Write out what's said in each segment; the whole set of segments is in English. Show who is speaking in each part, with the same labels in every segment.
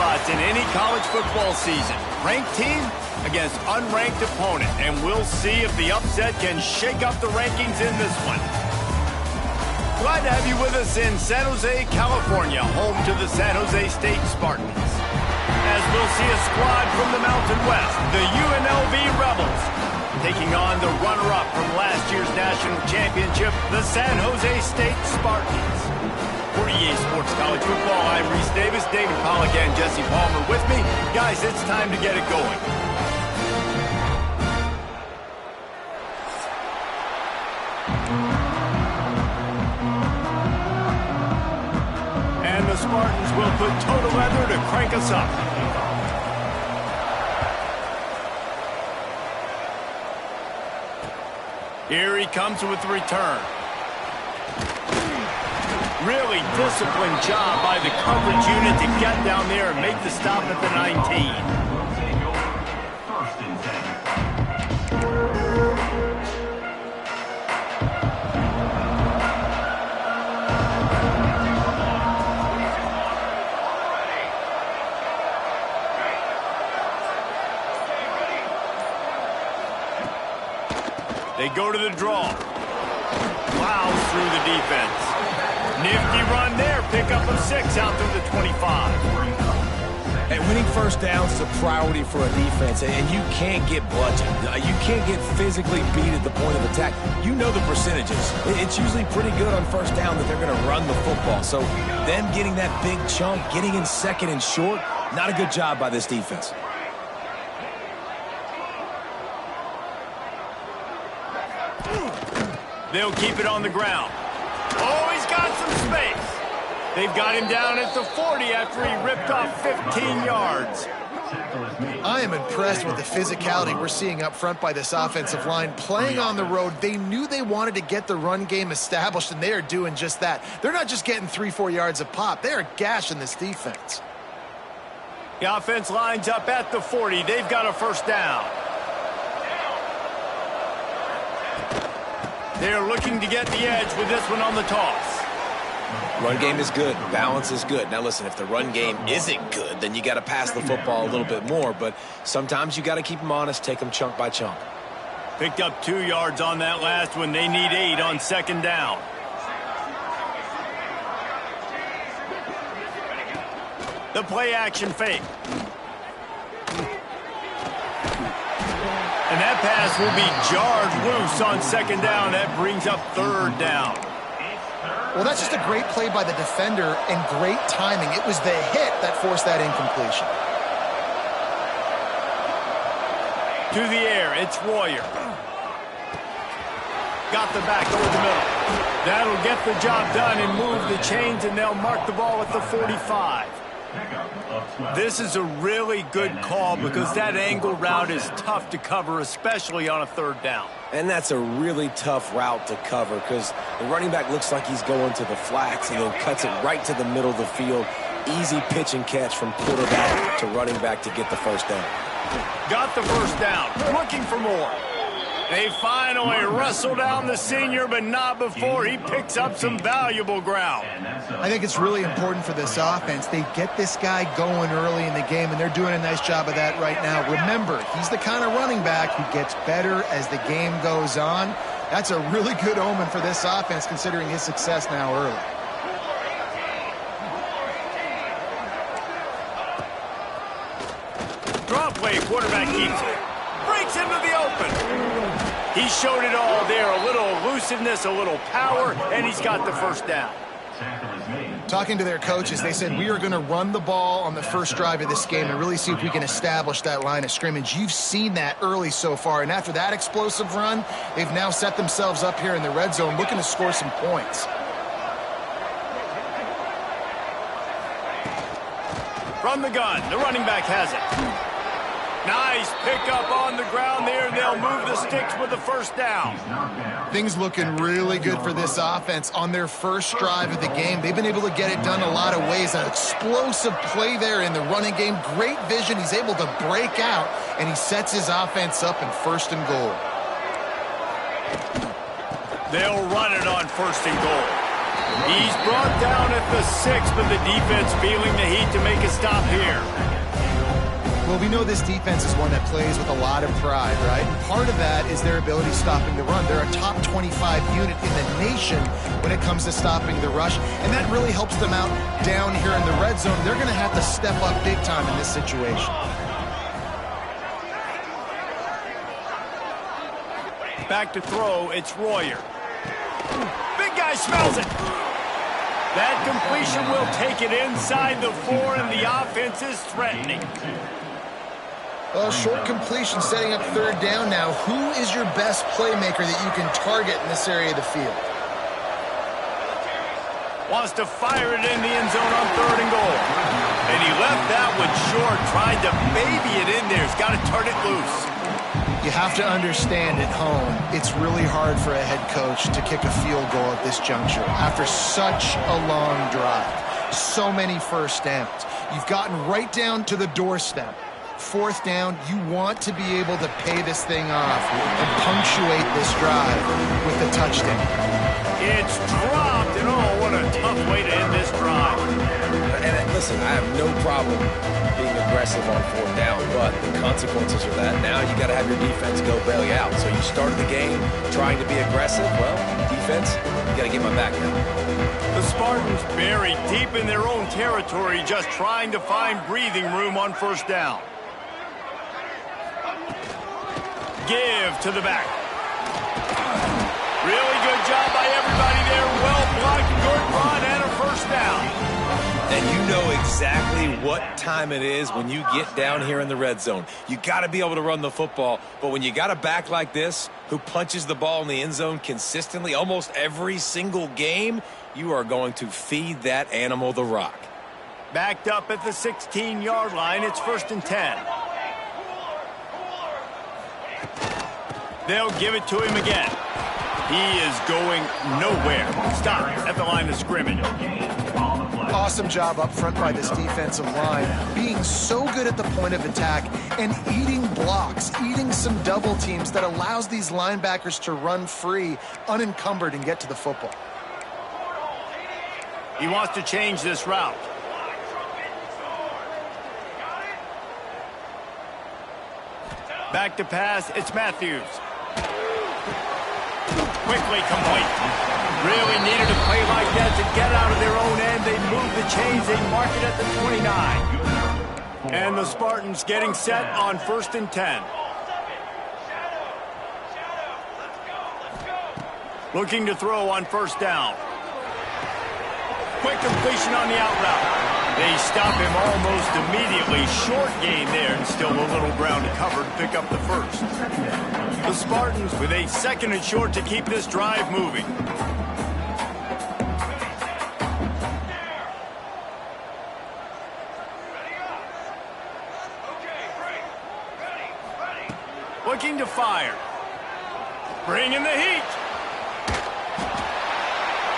Speaker 1: spots in any college football season. Ranked team against unranked opponent, and we'll see if the upset can shake up the rankings in this one. Glad to have you with us in San Jose, California, home to the San Jose State Spartans. As we'll see a squad from the Mountain West, the UNLV Rebels, taking on the runner-up from last year's national championship, the San Jose State Spartans. For EA Sports College Football, I'm Reese Davis, David Pollack, and Jesse Palmer with me. Guys, it's time to get it going. And the Spartans will put total leather to crank us up. Here he comes with the return. Really disciplined job by the coverage unit to get down there and make the stop at the 19. They go to the draw. Plows through the defense. Nifty run there. Pickup of 6 out through the 25.
Speaker 2: And winning first downs is a priority for a defense, and you can't get bludgeoned. You can't get physically beat at the point of attack. You know the percentages. It's usually pretty good on first down that they're going to run the football. So them getting that big chunk, getting in second and short, not a good job by this defense.
Speaker 1: They'll keep it on the ground. Oh, he's got some space. They've got him down at the 40 after he ripped off 15 yards.
Speaker 3: I am impressed with the physicality we're seeing up front by this offensive line. Playing on the road, they knew they wanted to get the run game established, and they are doing just that. They're not just getting 3-4 yards a pop. They are gashing this defense.
Speaker 1: The offense lines up at the 40. They've got a first down. They're looking to get the edge with this one on the toss.
Speaker 2: Run game is good. Balance is good. Now, listen, if the run game isn't good, then you got to pass the football a little bit more. But sometimes you got to keep them honest, take them chunk by chunk.
Speaker 1: Picked up 2 yards on that last one. They need 8 on second down. The play action fake. And that pass will be jarred loose on second down. That brings up third down.
Speaker 3: Well, that's just a great play by the defender and great timing. It was the hit that forced that incompletion.
Speaker 1: To the air, it's Royer. Got the back over the middle. That'll get the job done and move the chains, and they'll mark the ball at the 45. This is a really good call because that angle route is tough to cover, especially on a third down.
Speaker 2: And that's a really tough route to cover because the running back looks like he's going to the flats and then cuts it right to the middle of the field. Easy pitch and catch from quarterback to running back to get the first down.
Speaker 1: Got the first down. Looking for more. They finally wrestle down the senior, but not before he picks up some valuable ground.
Speaker 3: I think it's really important for this offense. They get this guy going early in the game, and they're doing a nice job of that right now. Remember, he's the kind of running back who gets better as the game goes on. That's a really good omen for this offense, considering his success now early.
Speaker 1: Draw play, quarterback keeps it. Breaks into the open. He showed it all there, a little elusiveness, a little power, and he's got the first down.
Speaker 3: Talking to their coaches, they said, we are going to run the ball on the first drive of this game and really see if we can establish that line of scrimmage. You've seen that early so far, and after that explosive run, they've now set themselves up here in the red zone looking to score some points.
Speaker 1: From the gun, the running back has it. Nice pickup on the ground there, and they'll move the sticks with the first down.
Speaker 3: Things looking really good for this offense on their first drive of the game. They've been able to get it done a lot of ways. An explosive play there in the running game. Great vision. He's able to break out, and he sets his offense up in first and goal.
Speaker 1: They'll run it on first and goal. He's brought down at the 6, but the defense feeling the heat to make a stop here.
Speaker 3: Well, we know this defense is one that plays with a lot of pride, right? And part of that is their ability stopping the run. They're a top 25 unit in the nation when it comes to stopping the rush, and that really helps them out down here in the red zone. They're going to have to step up big time in this situation.
Speaker 1: Back to throw, it's Royer. Big guy smells it. That completion will take it inside the 4, and the offense is threatening.
Speaker 3: Well, short completion setting up third down now. Who is your best playmaker that you can target in this area of the field?
Speaker 1: Wants to fire it in the end zone on 3rd and goal. And he left that one short, tried to baby it in there. He's got to turn it loose.
Speaker 3: You have to understand at home, it's really hard for a head coach to kick a field goal at this juncture after such a long drive. So many first downs. You've gotten right down to the doorstep. 4th down, you want to be able to pay this thing off and punctuate this drive with a touchdown.
Speaker 1: It's dropped, and oh, what a tough way to end this drive.
Speaker 2: And listen, I have no problem being aggressive on 4th down, but the consequences are that now you got to have your defense go bail you out. So you started the game trying to be aggressive. Well, defense, you got to get my back now.
Speaker 1: The Spartans buried deep in their own territory, just trying to find breathing room on 1st down. Give to the back. Really good job by everybody there. Well blocked, good run, and a 1st down.
Speaker 2: And you know exactly what time it is when you get down here in the red zone. You got to be able to run the football, but when you got a back like this who punches the ball in the end zone consistently almost every single game, you are going to feed that animal the rock.
Speaker 1: Backed up at the 16-yard line, it's 1st and 10. They'll give it to him again. He is going nowhere. Stop at the line of scrimmage.
Speaker 3: Awesome job up front by this defensive line, being so good at the point of attack and eating blocks, eating some double teams that allows these linebackers to run free, unencumbered, and get to the football.
Speaker 1: He wants to change this route. Back to pass, it's Matthews. Quickly complete. Really needed a play like that to get out of their own end. They move the chains. They mark it at the 29. And the Spartans getting set on 1st and 10. Looking to throw on 1st down. Quick completion on the out route. They stop him almost immediately. Short gain there, and still a little ground to cover to pick up the 1st. The Spartans with a 2nd and short to keep this drive moving. Looking to fire. Bringing the heat.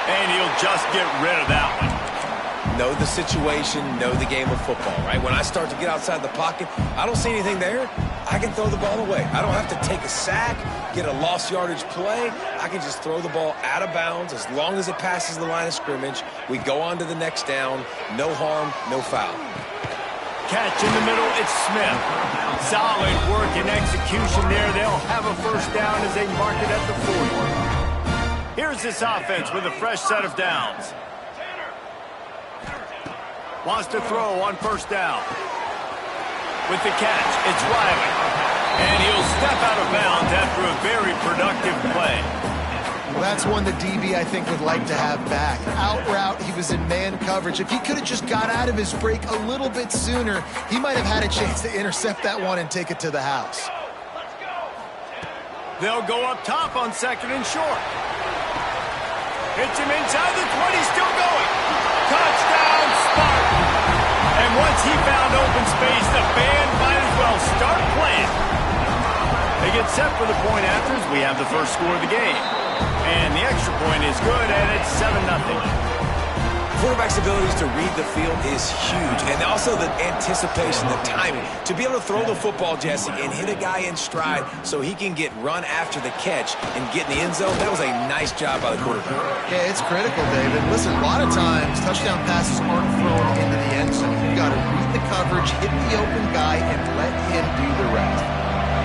Speaker 1: And he'll just get rid of that one.
Speaker 2: Know the situation, know the game of football, right? When I start to get outside the pocket, I don't see anything there, I can throw the ball away. I don't have to take a sack, get a lost yardage play. I can just throw the ball out of bounds as long as it passes the line of scrimmage. We go on to the next down. No harm, no foul.
Speaker 1: Catch in the middle, it's Smith. Solid work and execution there. They'll have a 1st down as they mark it at the 40. Here's this offense with a fresh set of downs. Wants to throw on 1st down. With the catch, it's Riley. And he'll step out of bounds after a very productive play.
Speaker 3: Well, that's one the DB, I think, would like to have back. Out route, he was in man coverage. If he could have just got out of his break a little bit sooner, he might have had a chance to intercept that one and take it to the house.
Speaker 1: They'll go up top on 2nd and short. Hits him inside the 20, still going. Touchdown, Spartan. And once he found open space, the band might as well start playing. They get set for the point after as we have the 1st score of the game. And the extra point is good, and it's 7-0.
Speaker 2: Quarterback's abilities to read the field is huge, and also the anticipation, the timing. To be able to throw the football, Jesse, and hit a guy in stride so he can get run after the catch and get in the end zone, that was a nice job by the quarterback.
Speaker 3: Yeah, it's critical, David. Listen, a lot of times touchdown passes aren't thrown into the end zone. You got to read the coverage, hit the open guy, and let him do the rest.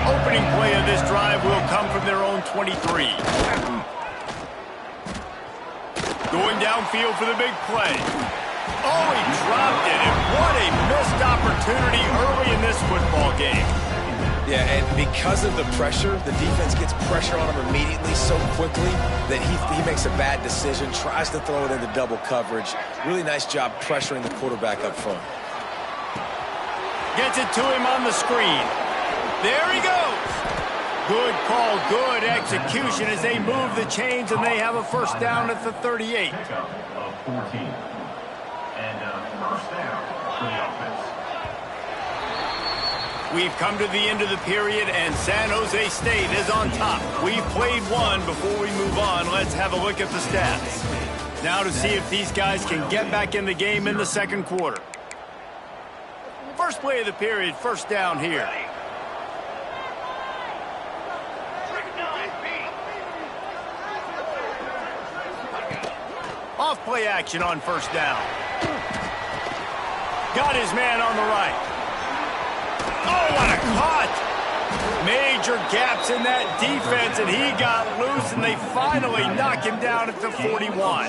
Speaker 1: Opening play of this drive will come from their own 23. Going downfield for the big play. Oh, he dropped it, and what a missed opportunity early in this football game.
Speaker 2: Yeah, and because of the pressure, the defense gets pressure on him immediately so quickly that he makes a bad decision, tries to throw it into double coverage. Really nice job pressuring the quarterback up front.
Speaker 1: Gets it to him on the screen. There he goes. Good call, good execution as they move the chains, and they have a first down at the 38. We've come to the end of the period, and San Jose State is on top. We've played one. Before we move on, let's have a look at the stats. Now to see if these guys can get back in the game in the second quarter. First play of the period, first down here. Off play action on first down. Got his man on the right. Oh, what a cut! Major gaps in that defense, and he got loose, and they finally knock him down at the 41.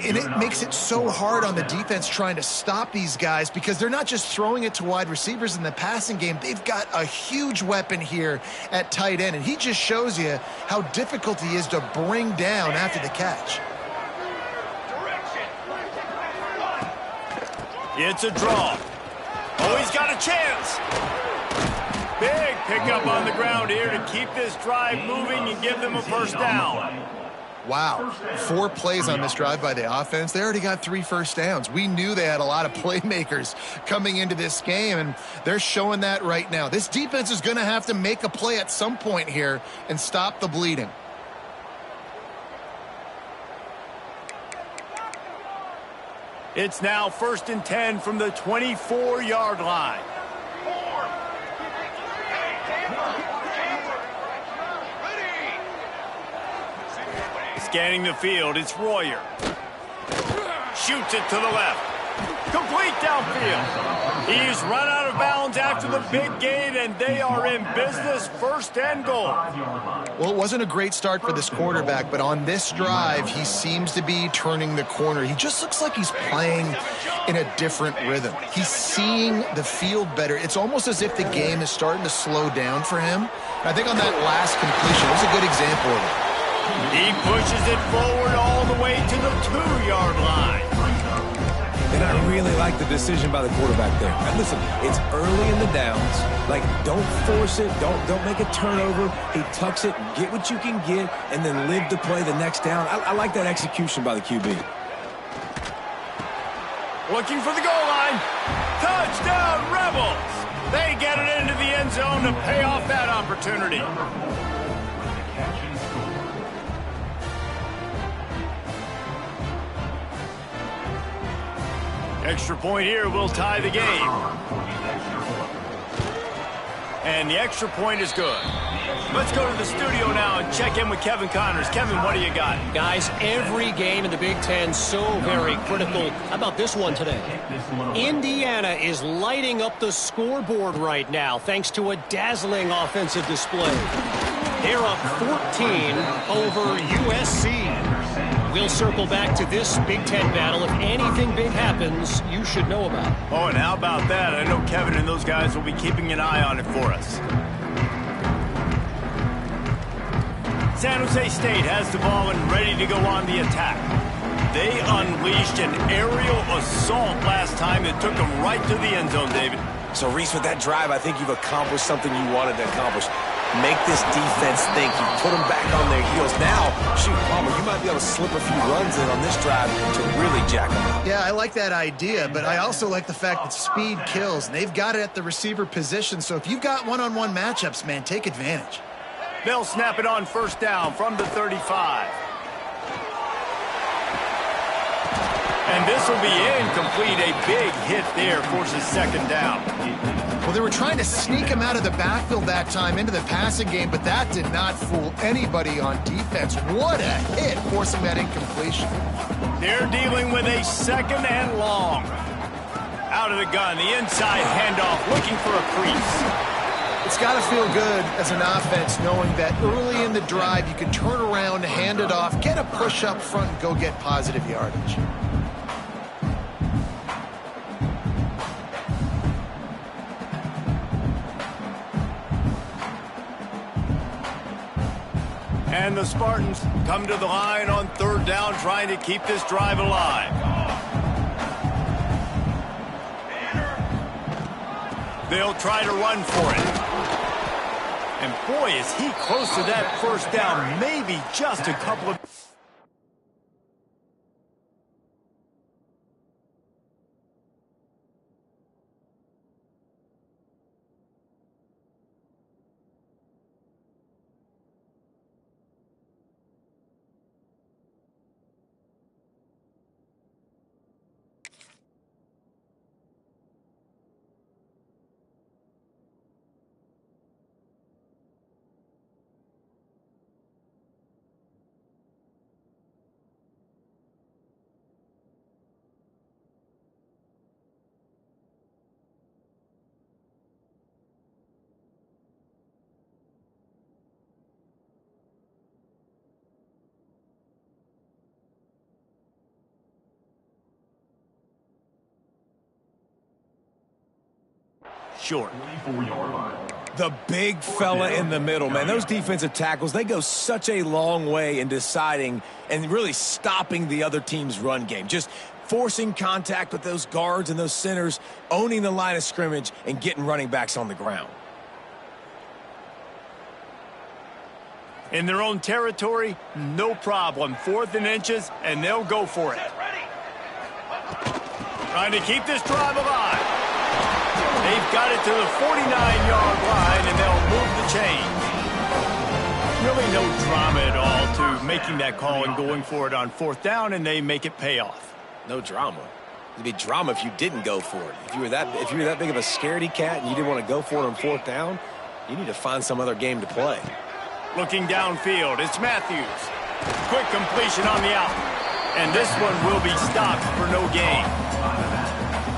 Speaker 3: And it makes it so hard on the defense trying to stop these guys because they're not just throwing it to wide receivers in the passing game. They've got a huge weapon here at tight end, and he just shows you how difficult he is to bring down after the catch.
Speaker 1: It's a draw. Oh, he's got a chance. Big pickup on the ground here to keep this drive moving and give them a first down.
Speaker 3: Wow, 4 plays on this drive by the offense. They already got 3 first downs. We knew they had a lot of playmakers coming into this game, and they're showing that right now. This defense is going to have to make a play at some point here and stop the bleeding.
Speaker 1: It's now 1st and 10 from the 24-yard line. Scanning the field, it's Royer. Shoots it to the left. Complete downfield. He's run out of bounds after the big gain, and they are in business, 1st and goal.
Speaker 3: Well, it wasn't a great start for this quarterback, but on this drive, he seems to be turning the corner. He just looks like he's playing in a different rhythm. He's seeing the field better. It's almost as if the game is starting to slow down for him. I think on that last completion, it was a good example of it.
Speaker 1: He pushes it forward all the way to the 2-yard line.
Speaker 2: And I really like the decision by the quarterback there. And listen, it's early in the downs. Like, don't force it. Don't make a turnover. He tucks it, get what you can get, and then live to play the next down. I like that execution by the QB.
Speaker 1: Looking for the goal line. Touchdown, Rebels! They get it into the end zone to pay off that opportunity. Extra point here will tie the game. And the extra point is good. Let's go to the studio now and check in with Kevin Connors. Kevin, what do you got?
Speaker 4: Guys, every game in the Big Ten so very critical. How about this one today? Indiana is lighting up the scoreboard right now thanks to a dazzling offensive display. They're up 14 over USC. We'll circle back to this Big Ten battle. If anything big happens, you should know about it.
Speaker 1: Oh, and how about that? I know Kevin and those guys will be keeping an eye on it for us. San Jose State has the ball and ready to go on the attack. They unleashed an aerial assault last time that took them right to the end zone, David.
Speaker 2: So, Reese, with that drive, I think you've accomplished something you wanted to accomplish. Make this defense think. You put them back on their heels. Now, shoot, Palmer, you might be able to slip a few runs in on this drive to really jack them up.
Speaker 3: Yeah, I like that idea, but I also like the fact that speed kills. And they've got it at the receiver position, so if you've got one-on-one matchups, man, take advantage.
Speaker 1: They'll snap it on first down from the 35. And this will be incomplete. A big hit there forces second down.
Speaker 3: Well, they were trying to sneak him out of the backfield that time into the passing game, but that did not fool anybody on defense. What a hit, forcing that incompletion.
Speaker 1: They're dealing with a second and long. Out of the gun, the inside handoff, looking for a crease.
Speaker 3: It's got to feel good as an offense knowing that early in the drive you can turn around, hand it off, get a push up front, and go get positive yardage.
Speaker 1: And the Spartans come to the line on third down, trying to keep this drive alive. They'll try to run for it. And boy, is he close to that first down. Maybe just a couple of... Short.
Speaker 2: The big fella in the middle, man. Those defensive tackles, they go such a long way in deciding and really stopping the other team's run game. Just forcing contact with those guards and those centers, owning the line of scrimmage, and getting running backs on the ground.
Speaker 1: In their own territory, no problem. 4th and inches, and they'll go for it. Trying to keep this drive alive. They've got it to the 49-yard line, and they'll move the chains. Really no drama at all to making that call and going for it on 4th down, and they make it pay off.
Speaker 2: No drama. It'd be drama if you didn't go for it. If you were that big of a scaredy cat and you didn't want to go for it on 4th down, you need to find some other game to play.
Speaker 1: Looking downfield, it's Matthews. Quick completion on the out. And this one will be stopped for no gain.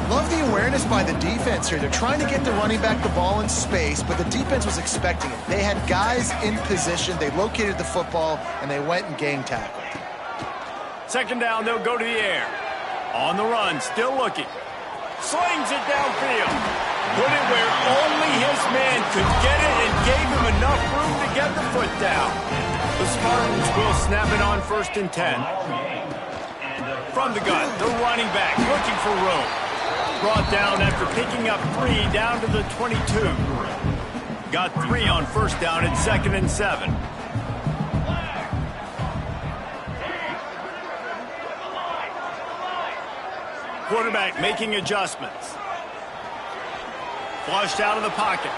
Speaker 3: Love the awareness by the defense here. They're trying to get the running back the ball in space, but the defense was expecting it. They had guys in position. They located the football, and they went and gang tackled.
Speaker 1: Second down, they'll go to the air. On the run, still looking. Slings it downfield. Put it where only his man could get it and gave him enough room to get the foot down. The Spartans will snap it on 1st and 10. From the gun, the running back looking for room. Brought down after picking up 3 down to the 22. Got 3 on 1st down at 2nd and 7. Quarterback making adjustments. Flushed out of the pocket.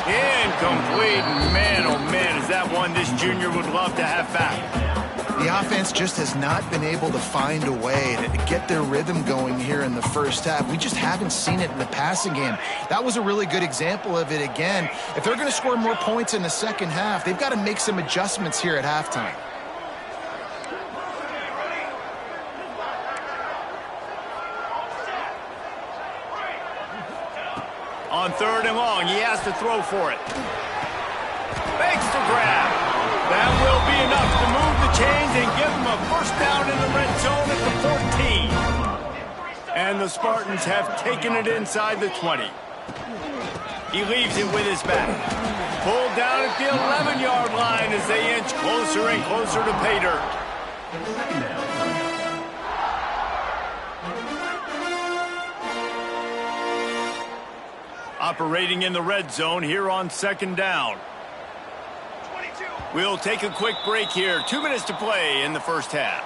Speaker 1: Incomplete. Man, oh man, is that one this junior would love to have back.
Speaker 3: The offense just has not been able to find a way to get their rhythm going here in the first half. We just haven't seen it in the passing game. That was a really good example of it again. If they're going to score more points in the second half, they've got to make some adjustments here at halftime.
Speaker 1: On 3rd and long, he has to throw for it. Makes the grab. That will be enough to move the chains and give him a 1st down in the red zone at the 14. And the Spartans have taken it inside the 20. He leaves it with his back. Pulled down at the 11-yard line as they inch closer and closer to pay dirt. Operating in the red zone here on 2nd down. We'll take a quick break here. 2 minutes to play in the first half.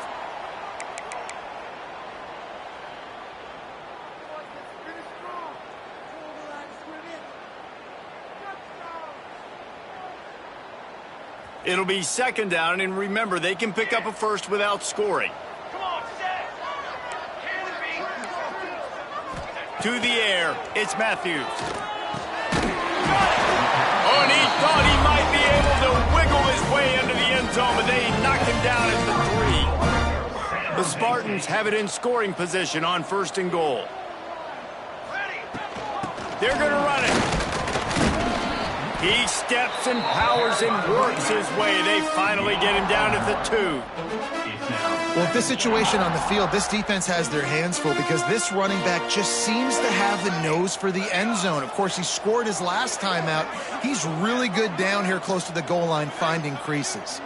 Speaker 1: It'll be 2nd down, and remember, they can pick up a first without scoring. To the air, it's Matthews. Oh, and he thought he might be able to wiggle his way into the end zone, but they knocked him down at the 3. The Spartans have it in scoring position on 1st and goal. They're going to run it. He steps and powers and works his way. They finally get him down at the 2.
Speaker 3: Well, with this situation on the field, this defense has their hands full because this running back just seems to have the nose for the end zone. Of course, he scored his last time out. He's really good down here close to the goal line finding creases.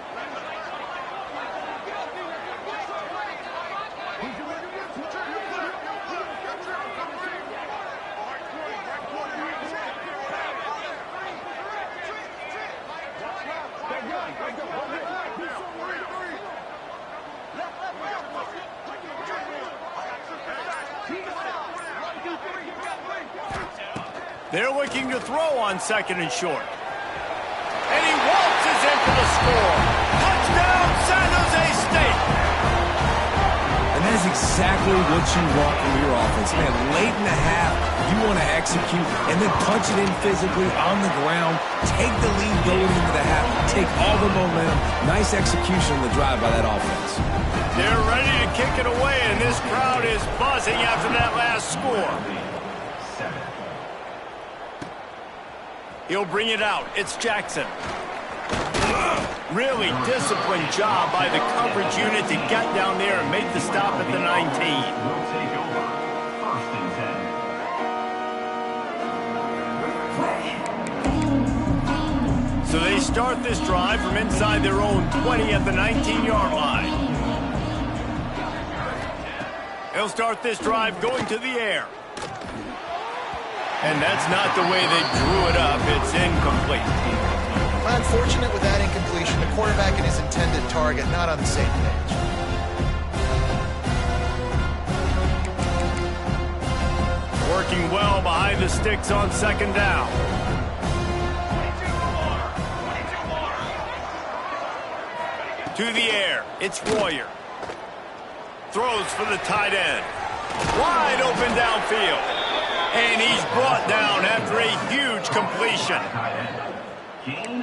Speaker 1: They're looking to throw on 2nd and short. And he waltzes in for the score. Touchdown, San Jose State.
Speaker 2: And that is exactly what you want from your offense. Man, late in the half, you want to execute and then punch it in physically on the ground. Take the lead going into the half. Take all the momentum. Nice execution on the drive by that offense.
Speaker 1: They're ready to kick it away, and this crowd is buzzing after that last score. He'll bring it out. It's Jackson. Really disciplined job by the coverage unit to get down there and make the stop at the 19. So they start this drive from inside their own 20 at the 19-yard line. They'll start this drive going to the air. And that's not the way they drew it up. It's incomplete.
Speaker 3: Well, unfortunate with that incompletion. The quarterback and his intended target not on the same page.
Speaker 1: Working well behind the sticks on 2nd down. To the air. It's Royer. Throws for the tight end. Wide open downfield. And he's brought down after a huge completion.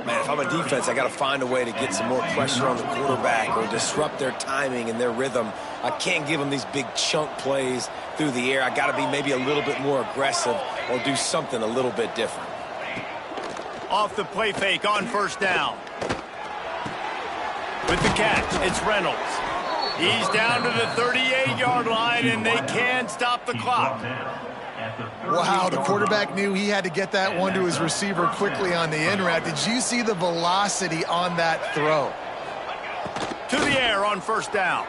Speaker 2: Man, if I'm a defense, I got to find a way to get some more pressure on the quarterback or disrupt their timing and their rhythm. I can't give them these big chunk plays through the air. I got to be maybe a little bit more aggressive or do something a little bit different.
Speaker 1: Off the play fake on 1st down. With the catch, it's Reynolds. He's down to the 38-yard line, and they can't stop the clock.
Speaker 3: Wow, the quarterback knew he had to get that one to his receiver quickly on the in route. Did you see the velocity on that throw?
Speaker 1: To the air on 1st down.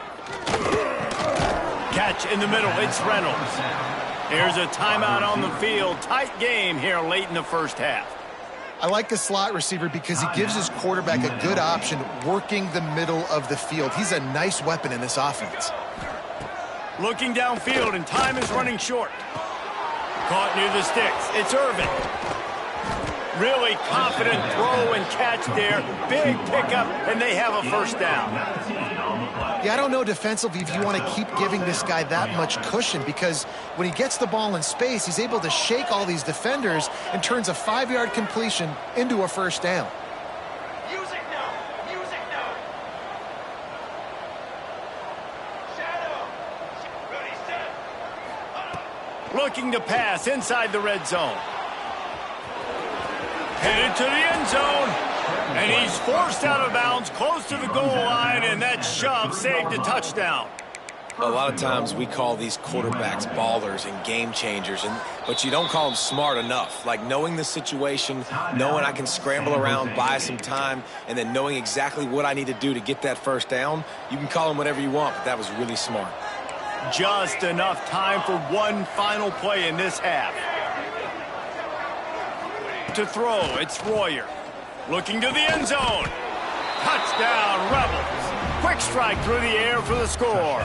Speaker 1: Catch in the middle, it's Reynolds. There's a timeout on the field. Tight game here late in the 1st half.
Speaker 3: I like the slot receiver because he gives his quarterback a good option working the middle of the field. He's a nice weapon in this offense.
Speaker 1: Looking downfield, and time is running short. Caught near the sticks. It's Irvin. Really confident throw and catch there. Big pickup, and they have a 1st down.
Speaker 3: Yeah, I don't know defensively if you want to keep giving this guy that much cushion because when he gets the ball in space, he's able to shake all these defenders and turns a 5-yard completion into a 1st down.
Speaker 5: Music now. Music now. Shadow. Ready, set.
Speaker 1: Looking to pass inside the red zone. Headed to the end zone. And he's forced out of bounds close to the goal line, and that shove saved a touchdown.
Speaker 2: A lot of times we call these quarterbacks ballers and game changers, but you don't call them smart enough. Like knowing the situation, knowing I can scramble around, buy some time, and then knowing exactly what I need to do to get that 1st down. You can call them whatever you want, but that was really smart.
Speaker 1: Just enough time for one final play in this half. To throw, it's Royer. Looking to the end zone. Touchdown, Rebels. Quick strike through the air for the score.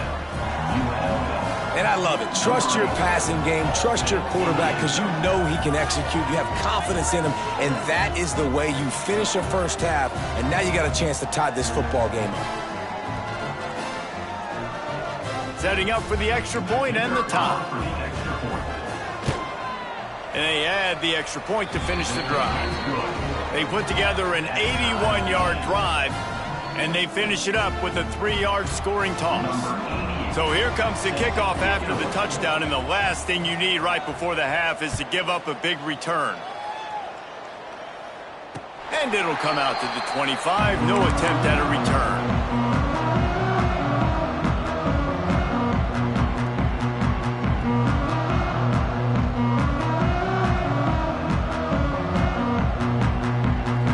Speaker 2: And I love it. Trust your passing game. Trust your quarterback because you know he can execute. You have confidence in him, and that is the way you finish a 1st half, and now you got a chance to tie this football game up.
Speaker 1: Setting up for the extra point and the top. and they add the extra point to finish the drive. They put together an 81-yard drive, and they finish it up with a 3-yard scoring toss. So here comes the kickoff after the touchdown, and the last thing you need right before the half is to give up a big return. And it'll come out to the 25. No attempt at a return.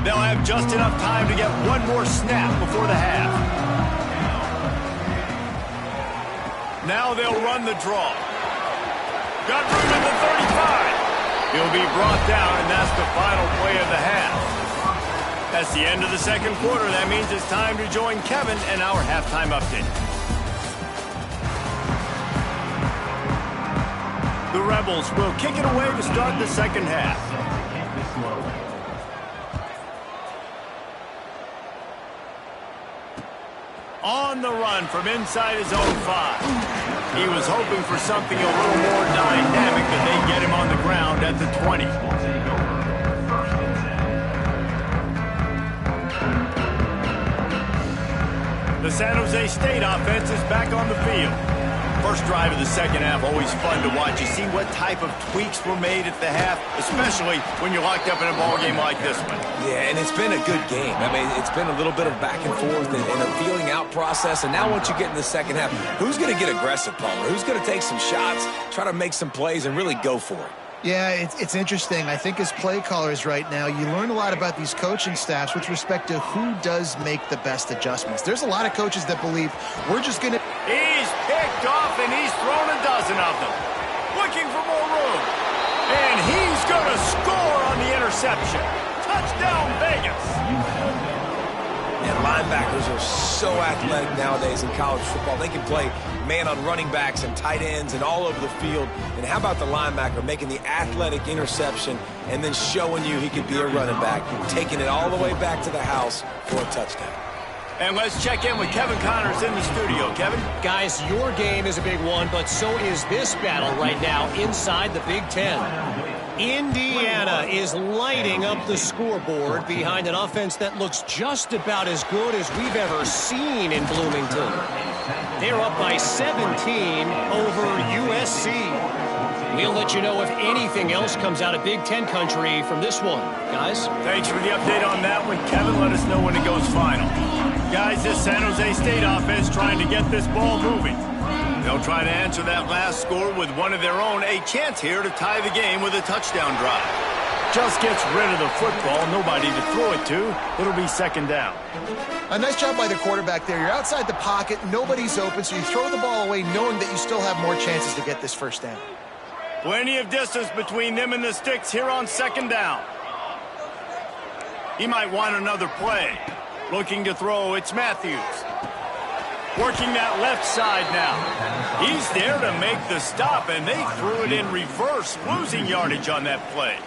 Speaker 1: They'll have just enough time to get one more snap before the half. Now they'll run the draw. Got room in the 35. He'll be brought down, and that's the final play of the half. That's the end of the second quarter. That means it's time to join Kevin and our halftime update. The Rebels will kick it away to start the second half. On the run from inside his own 5. He was hoping for something a little more dynamic, but they get him on the ground at the 20. The San Jose State offense is back on the field. First drive of the second half, always fun to watch. You see what type of tweaks were made at the half, especially when you're locked up in a ball game like this one.
Speaker 2: Yeah, and it's been a good game. I mean, it's been a little bit of back and forth and a feeling out process. And now once you get in the second half, who's going to get aggressive, Palmer? Who's going to take some shots, try to make some plays, and really go for it?
Speaker 3: Yeah, it's interesting. I think as play callers right now, you learn a lot about these coaching staffs with respect to who does make the best adjustments. There's a lot of coaches that believe we're just going to...
Speaker 1: He's picked off, and he's thrown a dozen of them. Looking for more room. And he's going to score on the interception. Touchdown, Vegas.
Speaker 2: And linebackers are so athletic nowadays in college football. They can play man on running backs and tight ends and all over the field. And how about the linebacker making the athletic interception and then showing you he could be a running back, taking it all the way back to the house for a touchdown.
Speaker 1: And let's check in with Kevin Connors in the studio. Kevin?
Speaker 4: Guys, your game is a big one, but so is this battle right now inside the Big Ten. Indiana is lighting up the scoreboard behind an offense that looks just about as good as we've ever seen in Bloomington. They're up by 17 over USC. We'll let you know if anything else comes out of Big Ten country from this one. Guys?
Speaker 1: Thanks for the update on that one, Kevin. Let us know when it goes final. Guys, this San Jose State offense trying to get this ball moving. They'll try to answer that last score with one of their own. A chance here to tie the game with a touchdown drive. Just gets rid of the football. Nobody to throw it to. It'll be second down.
Speaker 3: A nice job by the quarterback there. You're outside the pocket. Nobody's open, so you throw the ball away knowing that you still have more chances to get this first down.
Speaker 1: Plenty of distance between them and the sticks here on second down. He might want another play. Looking to throw, it's Matthews. Working that left side now. He's there to make the stop, and they threw it in reverse, losing yardage on that play.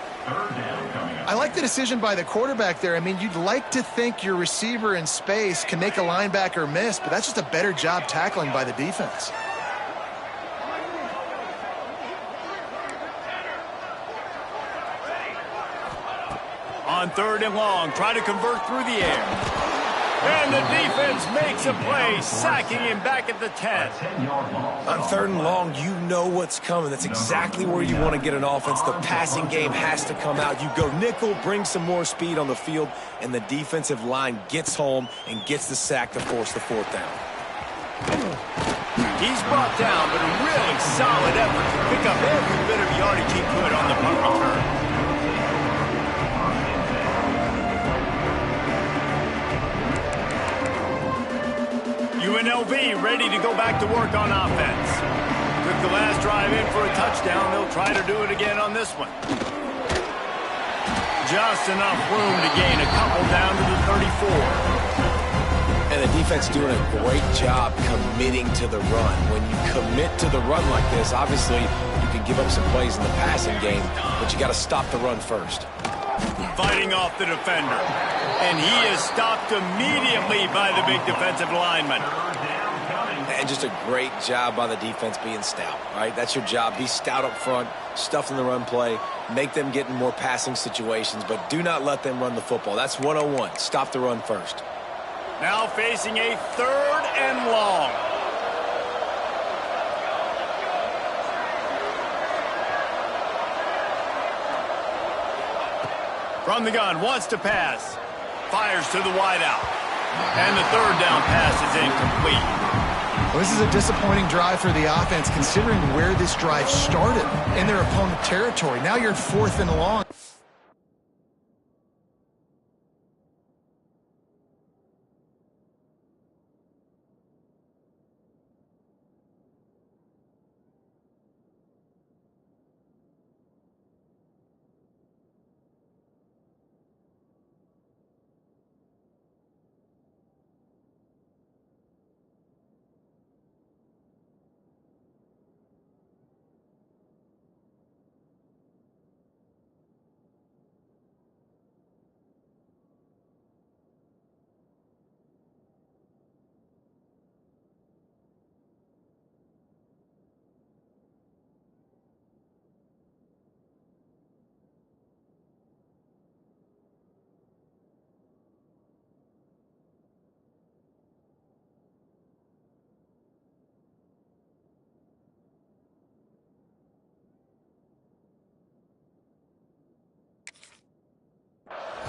Speaker 3: I like the decision by the quarterback there. I mean, you'd like to think your receiver in space can make a linebacker miss, but that's just a better job tackling by the defense.
Speaker 1: On third and long, try to convert through the air. And the defense makes a play, sacking him back at the 10.
Speaker 2: On third and long, you know what's coming. That's exactly where you want to get an offense. The passing game has to come out. You go nickel, bring some more speed on the field, and the defensive line gets home and gets the sack to force the fourth down.
Speaker 1: He's brought down, but a really solid effort to pick up every bit of yardage he could on the punt return. UNLV ready to go back to work on offense. Took the last drive in for a touchdown. They'll try to do it again on this one. Just enough room to gain a couple down to the 34.
Speaker 2: And the defense doing a great job committing to the run. When you commit to the run like this, obviously you can give up some plays in the passing game, but you got to stop the run first.
Speaker 1: Fighting off the defender. And he is stopped immediately by the big defensive lineman.
Speaker 2: And just a great job by the defense being stout, right? That's your job. Be stout up front, stuff in the run play, make them get in more passing situations, but do not let them run the football. That's 101. Stop the run first.
Speaker 1: Now facing a 3rd and long. From the gun, wants to pass. Fires to the wideout. And the 3rd down pass is incomplete.
Speaker 3: Well, this is a disappointing drive for the offense, considering where this drive started in their opponent territory. Now you're 4th and long.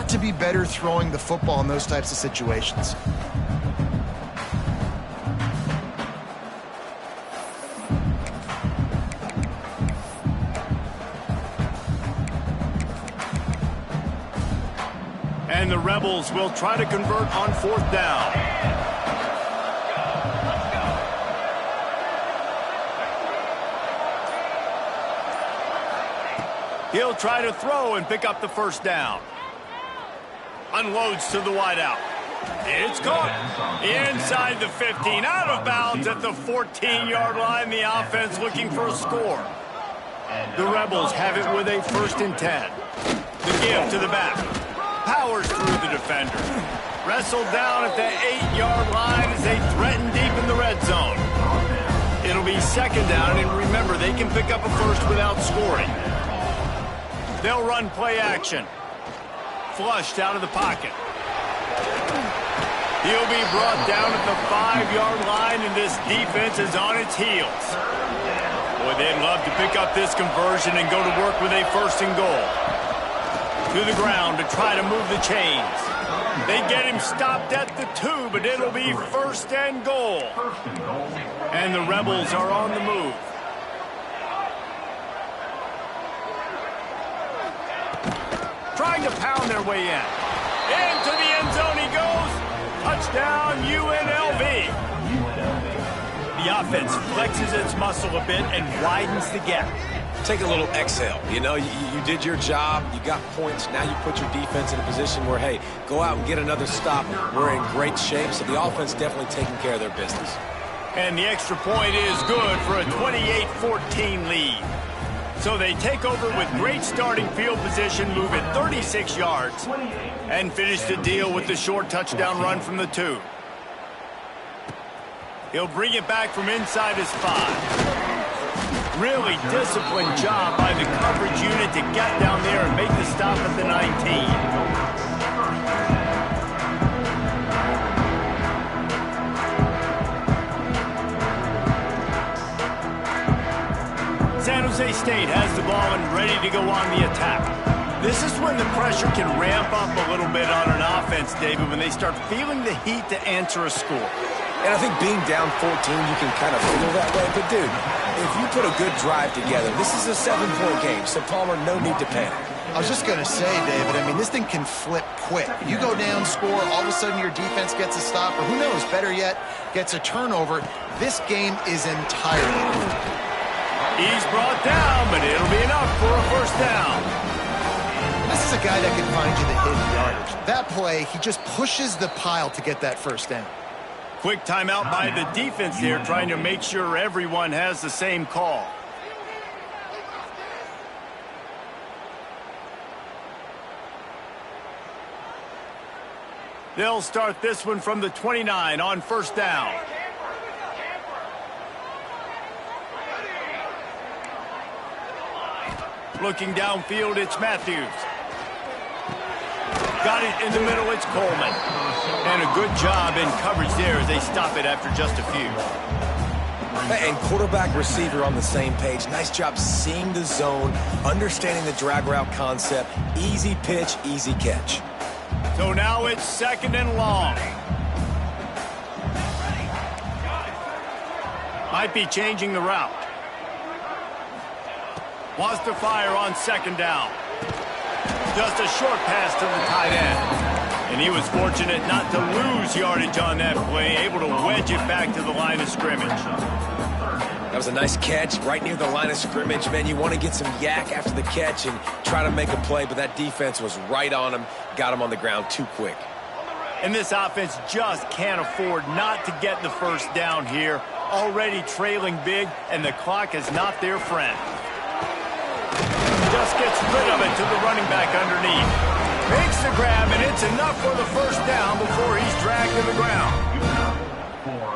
Speaker 3: To be better throwing the football in those types of situations.
Speaker 1: And the Rebels will try to convert on 4th down. He'll try to throw and pick up the 1st down. Unloads to the wideout. It's caught inside the 15, out of bounds at the 14-yard line. The offense looking for a score. The Rebels have it with a 1st and 10. The give to the back. Powers through the defender. Wrestled down at the 8-yard line as they threaten deep in the red zone. It'll be 2nd down, and remember, they can pick up a 1st without scoring. They'll run play action. Flushed out of the pocket. He'll be brought down at the 5-yard line, and this defense is on its heels. Boy, they'd love to pick up this conversion and go to work with a 1st and goal. To the ground to try to move the chains. They get him stopped at the 2, but it'll be 1st and goal. And the Rebels are on the move. Trying to pound their way in. Into the end zone he goes. Touchdown, UNLV. The offense flexes its muscle a bit and widens the gap.
Speaker 2: Take a little exhale. You know, you did your job. You got points. Now you put your defense in a position where, hey, go out and get another stop. We're in great shape, so the offense definitely taking care of their business.
Speaker 1: And the extra point is good for a 28-14 lead. So they take over with great starting field position, move it 36 yards, and finish the deal with the short touchdown run from the 2. He'll bring it back from inside his 5. Really disciplined job by the coverage unit to get down there and make the stop at the 19. San Jose State has the ball and ready to go on the attack. This is when the pressure can ramp up a little bit on an offense, David, when they start feeling the heat to answer a score.
Speaker 2: And I think being down 14, you can kind of feel that way. But, dude, if you put a good drive together, this is a 7-point game, so, Palmer, no need to panic.
Speaker 3: I was just going to say, David, I mean, this thing can flip quick. You go down, score, all of a sudden your defense gets a stop, or who knows, better yet, gets a turnover. This game is entirely over.
Speaker 1: He's brought down, but it'll be enough for a 1st down.
Speaker 3: This is a guy that can find you the hidden yardage. That play, he just pushes the pile to get that 1st down.
Speaker 1: Quick timeout by the defense there, trying to make sure everyone has the same call. They'll start this one from the 29 on 1st down. Looking downfield, it's Matthews. Got it in the middle, it's Coleman. And a good job in coverage there as they stop it after just a few.
Speaker 2: And quarterback receiver on the same page. Nice job seeing the zone, understanding the drag route concept. Easy pitch, easy catch.
Speaker 1: So now it's 2nd and long. Might be changing the route. Wants to fire on 2nd down. Just a short pass to the tight end. And he was fortunate not to lose yardage on that play, able to wedge it back to the line of scrimmage.
Speaker 2: That was a nice catch right near the line of scrimmage. Man, you want to get some yak after the catch and try to make a play, but that defense was right on him, got him on the ground too quick.
Speaker 1: And this offense just can't afford not to get the first down here. Already trailing big, and the clock is not their friend. Just gets rid of it to the running back underneath. Makes the grab, and it's enough for the first down before he's dragged to the ground.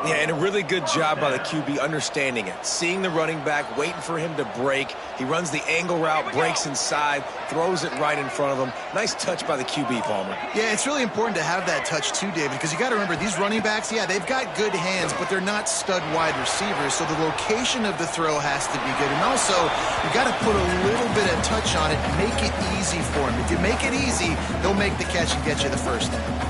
Speaker 2: Yeah, and a really good job by the QB understanding it. Seeing the running back, waiting for him to break. He runs the angle route, breaks inside, throws it right in front of him. Nice touch by the QB, Palmer.
Speaker 3: Yeah, it's really important to have that touch too, David, because you got to remember these running backs, yeah, they've got good hands, but they're not stud wide receivers, so the location of the throw has to be good. And also, you got to put a little bit of touch on it, make it easy for them. If you make it easy, they'll make the catch and get you the first down.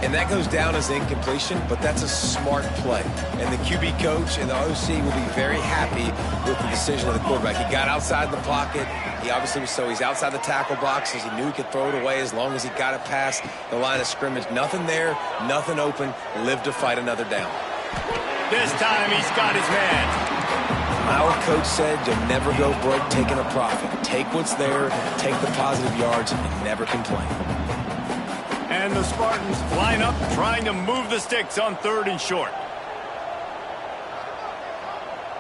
Speaker 2: And that goes down as incompletion, but that's a smart play. And the QB coach and the OC will be very happy with the decision of the quarterback. He got outside the pocket. He obviously was he's outside the tackle boxes. He knew he could throw it away as long as he got it past the line of scrimmage. Nothing there, nothing open. Live to fight another down.
Speaker 1: This time he's got his man.
Speaker 2: Our coach said you'll never go broke taking a profit. Take what's there, take the positive yards, and never complain.
Speaker 1: And the Spartans line up, trying to move the sticks on 3rd and short.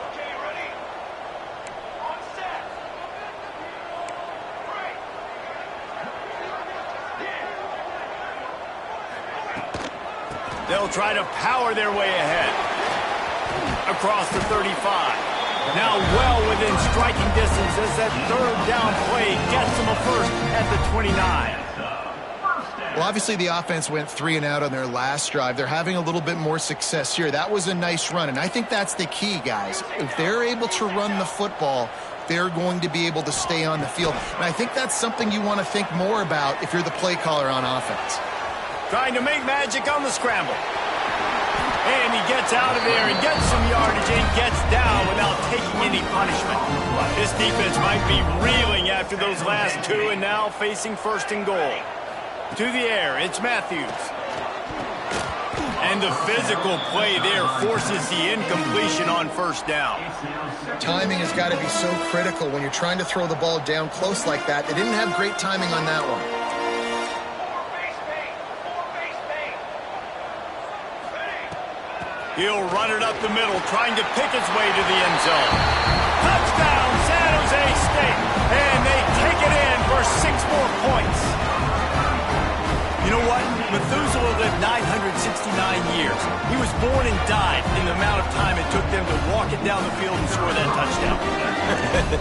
Speaker 5: Okay, ready? On set. Right.
Speaker 1: They'll try to power their way ahead. Across the 35. Now well within striking distance as that 3rd down play gets them a first at the 29.
Speaker 3: Well, obviously the offense went 3 and out on their last drive. They're having a little bit more success here. That was a nice run, and I think that's the key, guys. If they're able to run the football, they're going to be able to stay on the field. And I think that's something you want to think more about if you're the play caller on offense.
Speaker 1: Trying to make magic on the scramble. And he gets out of there and gets some yardage and gets down without taking any punishment. This defense might be reeling after those last 2 and now facing 1st and goal. To the air, it's Matthews. And the physical play there forces the incompletion on 1st down.
Speaker 3: Timing has got to be so critical when you're trying to throw the ball down close like that. They didn't have great timing on that one.
Speaker 1: He'll run it up the middle, trying to pick his way to the end zone. Touchdown, San Jose State. And they take it in for 6 more points. You know what? Methuselah lived 969 years. He was born and died in the amount of time it took them to walk it down the field and score that touchdown.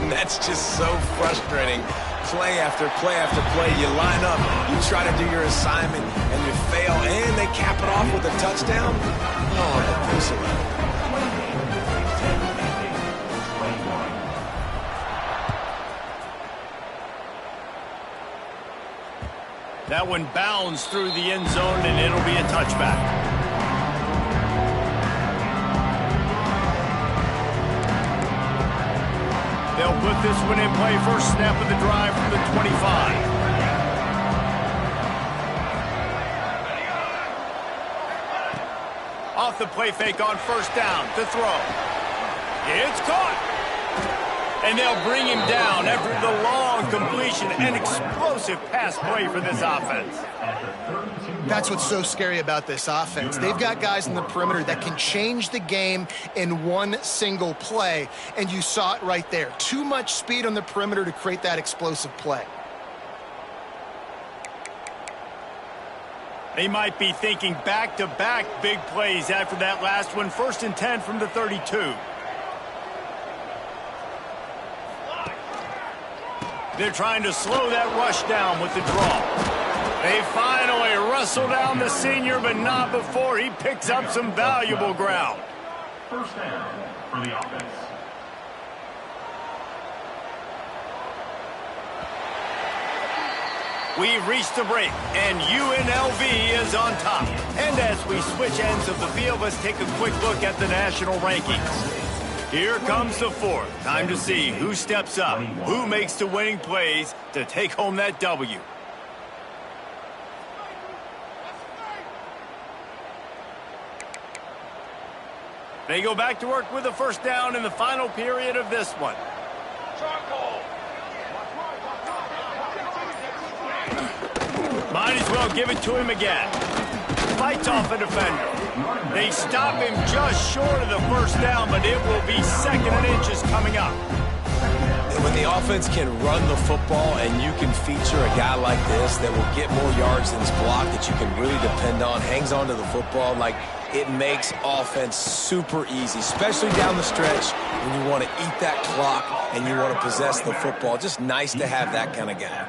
Speaker 2: And that's just so frustrating. Play after play after play. You line up, you try to do your assignment, and you fail, and they cap it off with a touchdown. Oh, Methuselah.
Speaker 1: That one bounds through the end zone, and it'll be a touchback. They'll put this one in play first snap of the drive from the 25. Off the play fake on 1st down to throw. It's caught. And they'll bring him down after the long completion. An explosive pass play for this offense.
Speaker 3: That's what's so scary about this offense. They've got guys in the perimeter that can change the game in one single play, and you saw it right there. Too much speed on the perimeter to create that explosive play.
Speaker 1: They might be thinking back-to-back big plays after that last one. 1st and 10 from the 32. They're trying to slow that rush down with the draw. They finally wrestle down the senior, but not before he picks up some valuable ground.
Speaker 5: First down for the offense.
Speaker 1: We've reached the break, and UNLV is on top. And as we switch ends of the field, let's take a quick look at the national rankings. Here comes the fourth. Time to see who steps up, who makes the winning plays to take home that W. They go back to work with a first down in the final period of this one. Might as well give it to him again. Fights off a defender. They stop him just short of the first down, but it will be second and inches coming up.
Speaker 2: When the offense can run the football and you can feature a guy like this that will get more yards than his block that you can really depend on, hangs on to the football, like it makes offense super easy, especially down the stretch when you want to eat that clock and you want to possess the football. Just nice to have that kind of guy.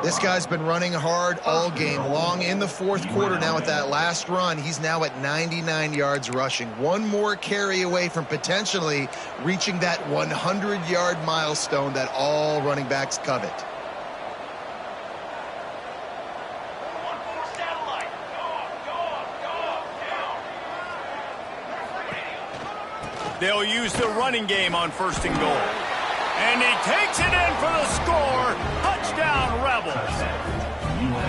Speaker 3: This guy's been running hard all game long. In the fourth quarter now with that last run, he's now at 99 yards rushing. One more carry away from potentially reaching that 100-yard milestone that all running backs covet.
Speaker 1: They'll use the running game on first and goal. And he takes it in for the score. Touchdown, Rebels.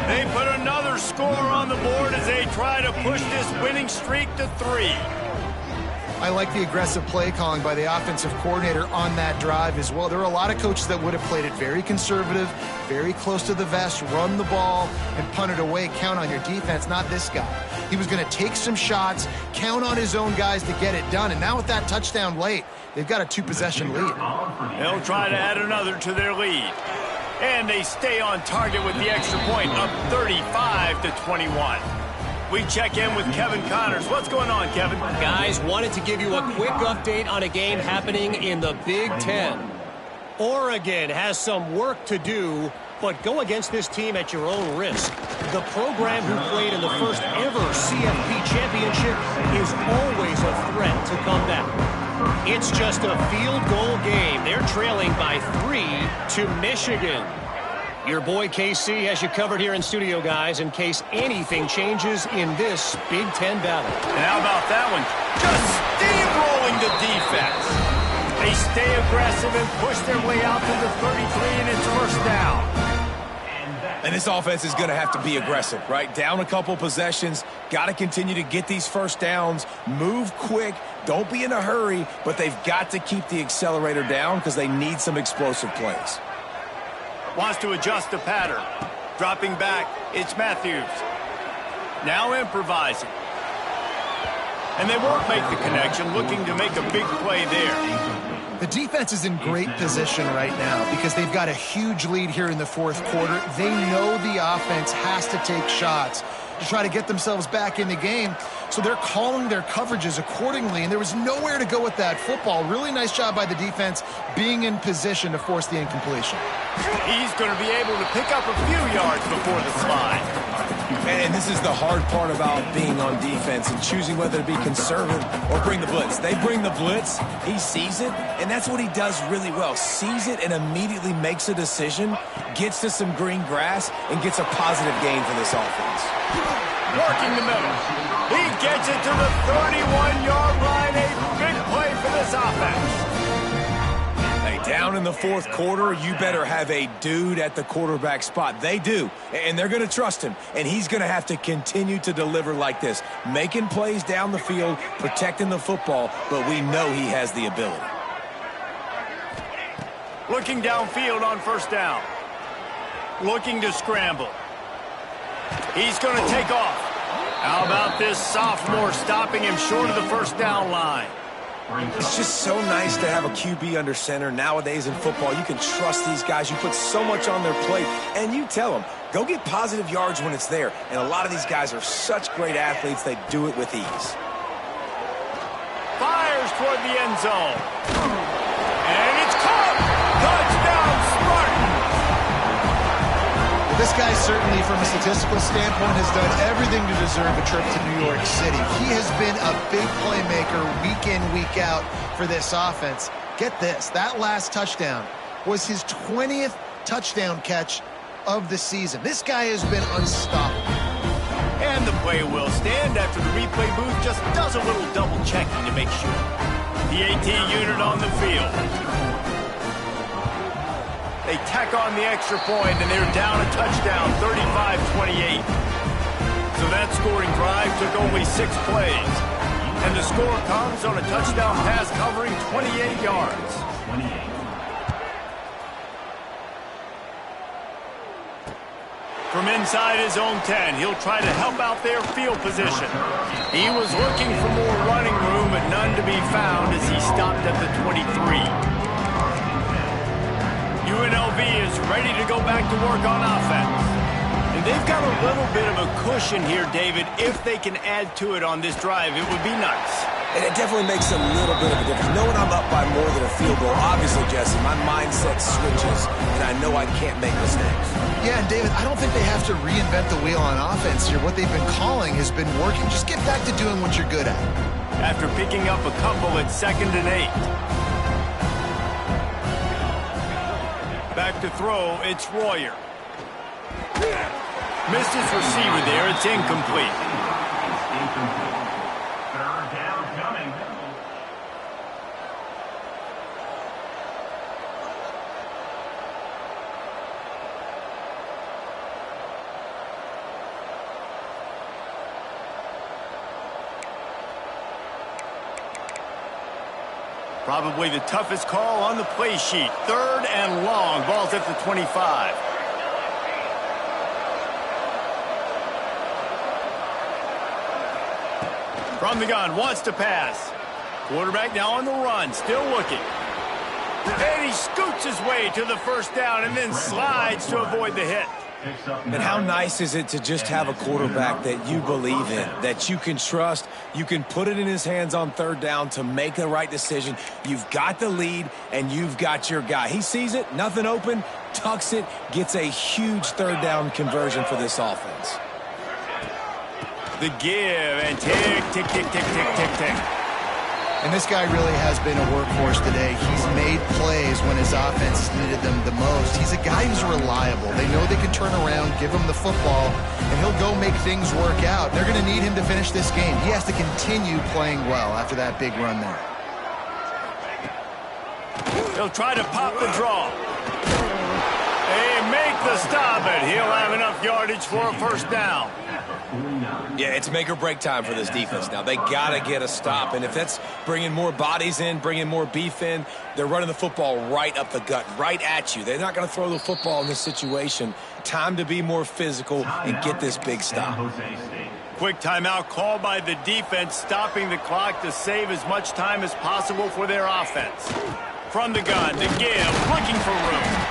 Speaker 1: They put another score on the board as they try to push this winning streak to 3.
Speaker 3: I like the aggressive play calling by the offensive coordinator on that drive as well. There are a lot of coaches that would have played it very conservative, very close to the vest, run the ball, and punt it away. Count on your defense, not this guy. He was going to take some shots, count on his own guys to get it done. And now with that touchdown late, they've got a 2-possession lead.
Speaker 1: They'll try to add another to their lead. And they stay on target with the extra point, up 35-21. We check in with Kevin Connors. What's going on, Kevin?
Speaker 4: Guys, wanted to give you a quick update on a game happening in the Big Ten. Oregon has some work to do, but go against this team at your own risk. The program who played in the first ever CFP championship is always a threat to come back. It's just a field goal game. They're trailing by 3 to Michigan. Your boy KC has you covered here in studio, guys, in case anything changes in this Big Ten battle.
Speaker 1: And how about that one? Just steamrolling the defense. They stay aggressive and push their way out to the 33, and it's first down.
Speaker 2: And this offense is going to have to be aggressive, right? Down a couple possessions, got to continue to get these first downs, move quick, don't be in a hurry, but they've got to keep the accelerator down because they need some explosive plays.
Speaker 1: Wants to adjust the pattern. Dropping back, it's Matthews. Now improvising. And they won't make the connection, looking to make a big play there.
Speaker 3: The defense is in great position right now because they've got a huge lead here in the fourth quarter. They know the offense has to take shots to try to get themselves back in the game. So they're calling their coverages accordingly, and there was nowhere to go with that football. Really nice job by the defense being in position to force the incompletion.
Speaker 1: He's going to be able to pick up a few yards before the slide.
Speaker 2: And this is the hard part about being on defense and choosing whether to be conservative or bring the blitz. They bring the blitz, he sees it, and that's what he does really well. Sees it and immediately makes a decision, gets to some green grass, and gets a positive gain for this offense.
Speaker 1: Working the middle. He gets it to the 31-yard line. A big play for this offense.
Speaker 2: Down in the fourth quarter, you better have a dude at the quarterback spot. They do, and they're going to trust him, and he's going to have to continue to deliver like this, making plays down the field, protecting the football, but we know he has the ability.
Speaker 1: Looking downfield on first down. Looking to scramble. He's going to take off. How about this sophomore stopping him short of the first down line?
Speaker 2: It's just so nice to have a QB under center. Nowadays in football, you can trust these guys. You put so much on their plate, and you tell them, go get positive yards when it's there. And a lot of these guys are such great athletes, they do it with ease.
Speaker 1: Fires toward the end zone. And it's caught! Touchdown, Spartans!
Speaker 3: This guy certainly, from a statistical standpoint, has done everything to deserve a trip to New York City. He has been a big playmaker week in, week out for this offense. Get this, that last touchdown was his 20th touchdown catch of the season. This guy has been unstoppable.
Speaker 1: And the play will stand after the replay booth just does a little double checking to make sure. The AT unit on the field. They tack on the extra point, and they're down a touchdown, 35-28. So that scoring drive took only 6 plays. And the score comes on a touchdown pass covering 28 yards. From inside his own 10, he'll try to help out their field position. He was looking for more running room, but none to be found as he stopped at the 23. UNLV is ready to go back to work on offense. And they've got a little bit of a cushion here, David. If they can add to it on this drive, it would be nice.
Speaker 2: And it definitely makes a little bit of a difference. Knowing I'm up by more than a field goal, obviously, Jesse, my mindset switches, and I know I can't make mistakes.
Speaker 3: Yeah, and David, I don't think they have to reinvent the wheel on offense here. What they've been calling has been working. Just get back to doing what you're good at.
Speaker 1: After picking up a couple at 2nd and 8. Back to throw, it's Royer. Missed his receiver there, it's incomplete.
Speaker 5: Third down coming.
Speaker 1: Probably the toughest call on the play sheet. 3rd and long. Ball's at the 25. From the gun, wants to pass. Quarterback now on the run, still looking. And he scoots his way to the first down and then slides to avoid the hit.
Speaker 2: And how nice is it to just have a quarterback that you believe in, that you can trust, you can put it in his hands on 3rd down to make the right decision. You've got the lead, and you've got your guy. He sees it, nothing open, tucks it, gets a huge 3rd down conversion for this offense.
Speaker 1: The give, and tick, tick, tick, tick, tick, tick, tick.
Speaker 3: And this guy really has been a workhorse today. He's made plays when his offense has needed them the most. He's a guy who's reliable. They know they can turn around, give him the football, and he'll go make things work out. They're going to need him to finish this game. He has to continue playing well after that big run there.
Speaker 1: He'll try to pop the draw. They make the stop, and he'll have enough yardage for a 1st down.
Speaker 2: Yeah, it's make or break time for this defense now. They got to get a stop, and if that's bringing more bodies in, bringing more beef in, they're running the football right up the gut, right at you. They're not going to throw the football in this situation. Time to be more physical and get this big stop.
Speaker 1: Quick timeout called by the defense, stopping the clock to save as much time as possible for their offense. From the gun, the give, looking for room.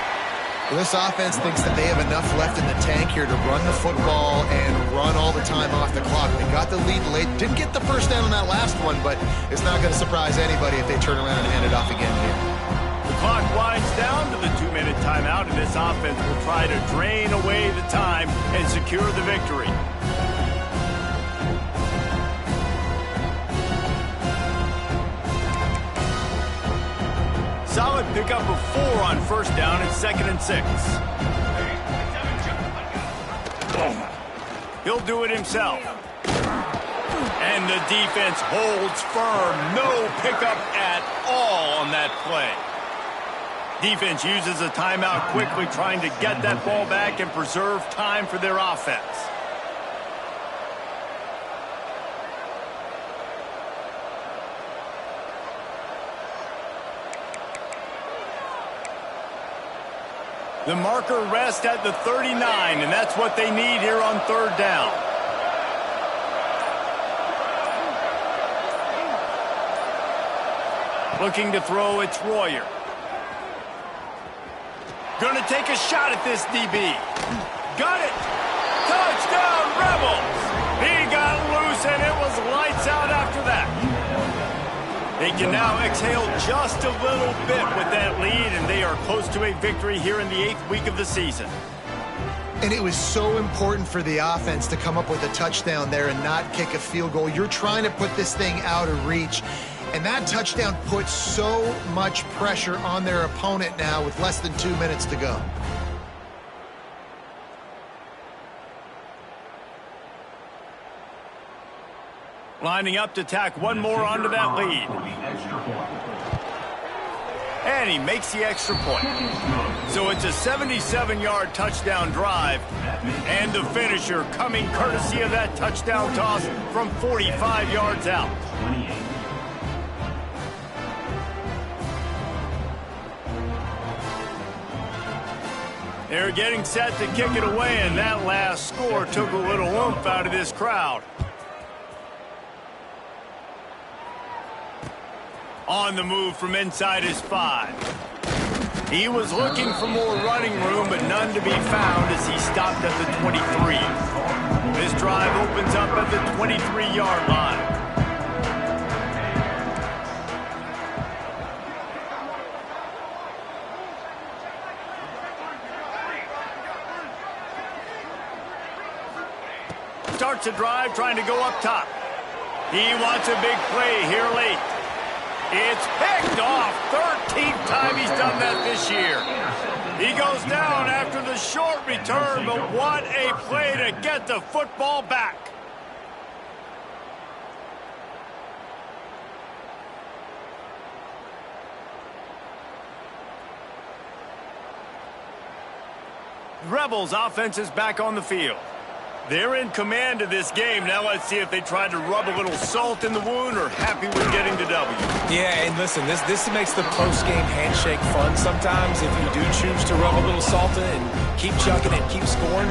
Speaker 3: Well, this offense thinks that they have enough left in the tank here to run the football and run all the time off the clock. They got the lead late. Didn't get the 1st down on that last one, but it's not going to surprise anybody if they turn around and hand it off again here.
Speaker 1: The clock winds down to the 2-minute timeout, and this offense will try to drain away the time and secure the victory. Solid pickup of 4 on 1st down and 2nd and 6. He'll do it himself. And the defense holds firm. No pickup at all on that play. Defense uses a timeout quickly, trying to get that ball back and preserve time for their offense. The marker rests at the 39, and that's what they need here on 3rd down. Looking to throw, it's Royer. Gonna take a shot at this DB. Got it! Touchdown, Rebels! He got loose, and it was lights out after that. They can now exhale just a little bit with that lead, and they are close to a victory here in the 8th week of the season.
Speaker 3: And it was so important for the offense to come up with a touchdown there and not kick a field goal. You're trying to put this thing out of reach. And that touchdown puts so much pressure on their opponent now with less than 2 minutes to go.
Speaker 1: Lining up to tack one more onto that lead. And he makes the extra point. So it's a 77-yard touchdown drive. And the finisher coming courtesy of that touchdown toss from 45 yards out. They're getting set to kick it away, and that last score took a little oomph out of this crowd. On the move from inside his 5. He was looking for more running room, but none to be found as he stopped at the 23. This drive opens up at the 23-yard line. Starts a drive trying to go up top. He wants a big play here late. It's picked off. 13th time he's done that this year. He goes down after the short return, but what a play to get the football back. Rebels offense is back on the field. They're in command of this game. Now let's see if they try to rub a little salt in the wound or happy with getting the W.
Speaker 2: Yeah, and listen, this makes the post-game handshake fun sometimes. If you do choose to rub a little salt in and keep chucking and keep scoring,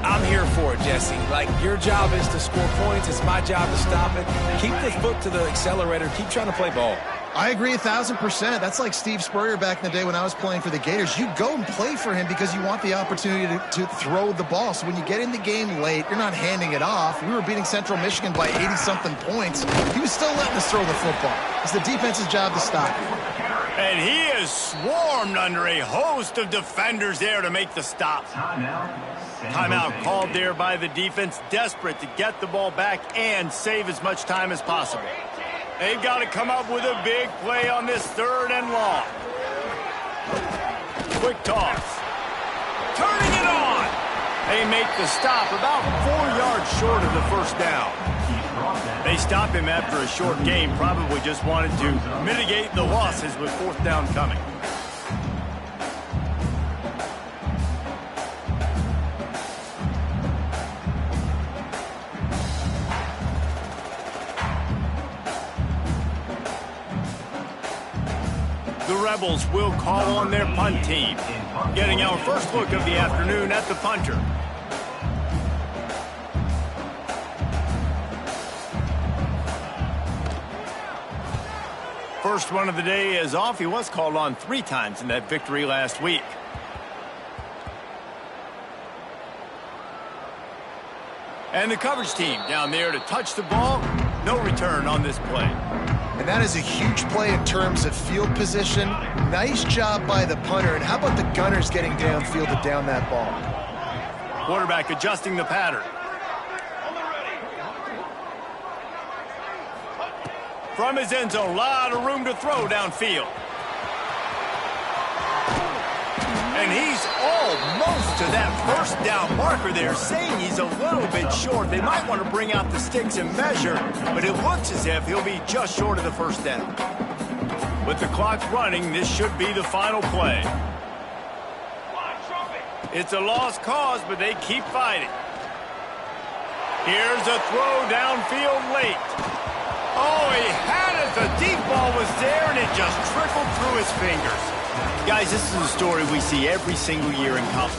Speaker 2: I'm here for it, Jesse. Like, your job is to score points. It's my job to stop it. Keep the foot to the accelerator. Keep trying to play ball.
Speaker 3: I agree 1,000%. That's like Steve Spurrier back in the day when I was playing for the Gators. You go and play for him because you want the opportunity to throw the ball. So when you get in the game late, you're not handing it off. We were beating Central Michigan by 80-something points. He was still letting us throw the football. It's the defense's job to stop it.
Speaker 1: And he is swarmed under a host of defenders there to make the stop. Timeout called there by the defense, desperate to get the ball back and save as much time as possible. They've got to come up with a big play on this 3rd and long. Quick toss. Turning it on. They make the stop about 4 yards short of the first down. They stop him after a short game, probably just wanted to mitigate the losses with 4th down coming. The Rebels will call on their punt team. Getting our first look of the afternoon at the punter. First one of the day is off. He was called on 3 times in that victory last week. And the coverage team down there to touch the ball. No return on this play.
Speaker 3: And that is a huge play in terms of field position. Nice job by the punter. And how about the gunners getting downfield to down that ball?
Speaker 1: Quarterback adjusting the pattern. From his end zone, a lot of room to throw downfield. And he's almost to that first down marker there, saying he's a little bit short. They might want to bring out the sticks and measure, but it looks as if he'll be just short of the first down. With the clock running, this should be the final play. It's a lost cause, but they keep fighting. Here's a throw downfield late. Oh, he had it. The deep ball was there, and it just trickled through his fingers. Guys, this is a story we see every single year in college.